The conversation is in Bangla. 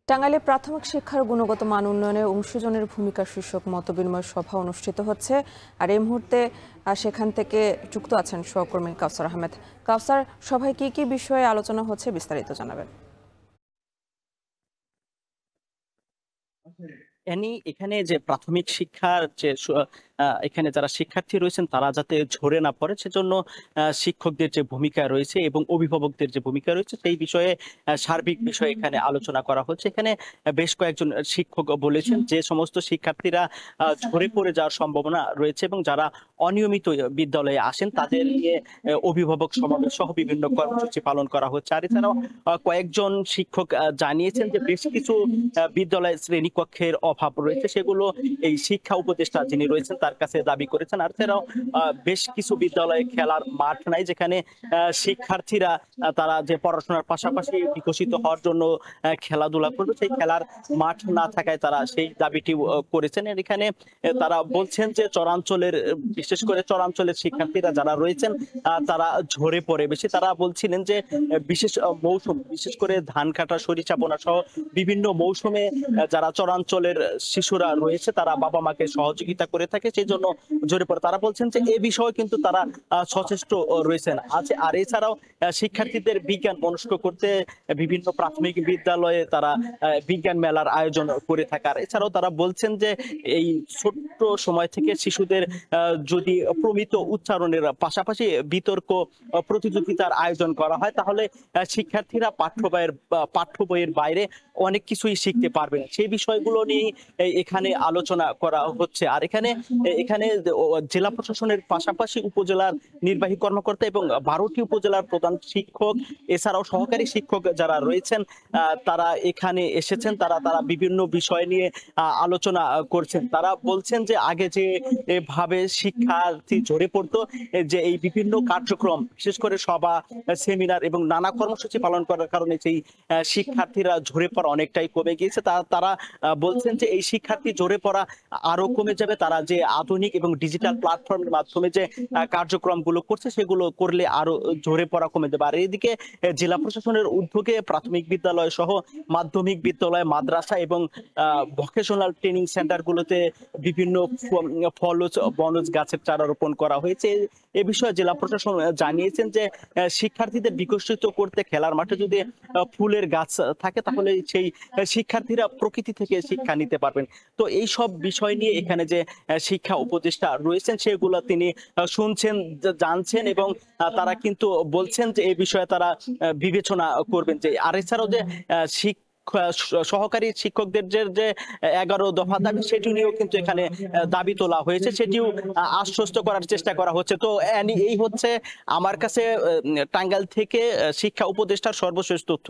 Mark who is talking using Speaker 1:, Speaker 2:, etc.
Speaker 1: টাঙ্গাইলে প্রাথমিক শিক্ষার গুণগত মান উন্নয়নে অংশজনের ভূমিকা শীর্ষক মতবিনিময় সভা অনুষ্ঠিত হচ্ছে। আর এই মুহূর্তে সেখান থেকে যুক্ত আছেন সহকর্মী কাউসার আহমেদ। কাউসার, সভায় কি কি বিষয়ে আলোচনা হচ্ছে বিস্তারিত জানাবেন।
Speaker 2: এখানে যে প্রাথমিক শিক্ষার যে এখানে যারা শিক্ষার্থী রয়েছেন তারা যাতে ঝরে না পড়ে সেজন্য শিক্ষকদের যে ভূমিকা রয়েছে এবং অভিভাবকদের যে ভূমিকা রয়েছে সেই বিষয়ে সার্বিক বিষয়ে এখানে আলোচনা করা হচ্ছে। এখানে বেশ কয়েকজন শিক্ষক বলেছেন যে সমস্ত শিক্ষার্থীরা ঝরে পড়ে যাওয়ার সম্ভাবনা রয়েছে এবং যারা অনিয়মিত বিদ্যালয়ে আসেন তাদের নিয়ে অভিভাবক সমাবেশ সহ বিভিন্ন কর্মসূচি পালন করা হচ্ছে। আর এছাড়াও কয়েকজন শিক্ষক জানিয়েছেন যে বেশ কিছু বিদ্যালয় শ্রেণীকক্ষের অভাব রয়েছে, সেগুলো এই শিক্ষা উপদেষ্টা যিনি রয়েছেন তার কাছে দাবি করেছেন। আর এছাড়াও বেশ কিছু বিদ্যালয়ে খেলার মাঠ নাই, যেখানে শিক্ষার্থীরা তারা যে পড়াশোনার পাশাপাশি বিকশিত হওয়ার জন্য খেলাধুলা করবে, সেই খেলার মাঠ না থাকায় তারা সেই দাবিটি করেছেন। এখানে তারা বলছেন যে চরাঞ্চলের, বিশেষ করে চরাঞ্চলের শিক্ষার্থীরা যারা রয়েছেন তারা ঝরে পড়ে বেশি। তারা বলছিলেন যে বিশেষ মৌসুম, বিশেষ করে ধান কাটা, সরিষা বোনা সহ বিভিন্ন মৌসুমে যারা চরাঞ্চলের শিশুরা রয়েছে তারা বাবা মাকে সহযোগিতা করে থাকে, সেই জন্য ঝরে পড়ে। তারা বলছেন যে এ বিষয়ে কিন্তু তারা সচেষ্ট রয়েছেন আছে। আর এছাড়াও শিক্ষার্থীদের বিজ্ঞান মনস্ক করতে বিভিন্ন প্রাথমিক বিদ্যালয়ে তারা বিজ্ঞান মেলার আয়োজন করে থাকে। আর এছাড়াও তারা বলছেন যে এই ছোট্ট সময় থেকে শিশুদের যদি প্রমিত উচ্চারণের পাশাপাশি বিতর্ক প্রতিযোগিতার আয়োজন করা হয় তাহলে শিক্ষার্থীরা পাঠ্য বইয়ের বাইরে অনেক কিছুই শিখতে পারবেন। সেই বিষয়গুলো নিয়ে এখানে আলোচনা করা হচ্ছে। আর এখানে এখানে জেলা প্রশাসনের পাশাপাশি উপজেলার নির্বাহী কর্মকর্তা এবং 12টি উপজেলার প্রধান শিক্ষক এছাড়াও সহকারী শিক্ষক যারা রয়েছেন তারা এখানে এসেছেন। তারা বিভিন্ন বিষয় নিয়ে আলোচনা করছেন। তারা বলছেন যে আগে যে ভাবে শিক্ষার্থী ঝরে পড়তো, যে এই বিভিন্ন কার্যক্রম বিশেষ করে সভা, সেমিনার এবং নানা কর্মসূচি পালন করার কারণে সেই শিক্ষার্থীরা ঝরে পড়া অনেকটাই কমে গিয়েছে। তারা বলছেন যে এই শিক্ষার্থী ঝরে পড়া আরো কমে যাবে। তারা যে আধুনিক এবং ডিজিটাল প্ল্যাটফর্মের মাধ্যমে যে কার্যক্রমগুলো করছে সেগুলো করলে আরো ঝরে পড়া কমে যাবে। আর এইদিকে জেলা প্রশাসনের উদ্যোগে প্রাথমিক বিদ্যালয় সহ মাধ্যমিক বিদ্যালয়, মাদ্রাসা এবং ভোকেশনাল ট্রেনিং সেন্টারগুলোতে বিভিন্ন ফলজ বনজ গাছের চারা রোপণ করা হয়েছে। এ বিষয়ে জেলা প্রশাসন জানিয়েছেন যে শিক্ষার্থীদের বিকশিত করতে খেলার মাঠে যদি ফুলের গাছ থাকে তাহলে সেই শিক্ষার্থীরা প্রকৃতি থেকে শিক্ষা নিতে পারবেন। তো এই সব বিষয় নিয়ে এখানে যে শিক্ষা উপদেষ্টা রয়েছেন সেগুলো তিনি শুনছেন, জানছেন এবং তারা কিন্তু বলছেন যে এই বিষয়ে তারা বিবেচনা করবেন। যে আর এছাড়াও যে সহকারী শিক্ষকদের যে 11 দফা দাবি সেটি নিয়েও কিন্তু এখানে দাবি তোলা হয়েছে, সেটিও আশ্বস্ত করার চেষ্টা করা হচ্ছে। তো এই হচ্ছে আমার কাছে টাঙ্গাইল থেকে শিক্ষা উপদেষ্টার সর্বশেষ তথ্য।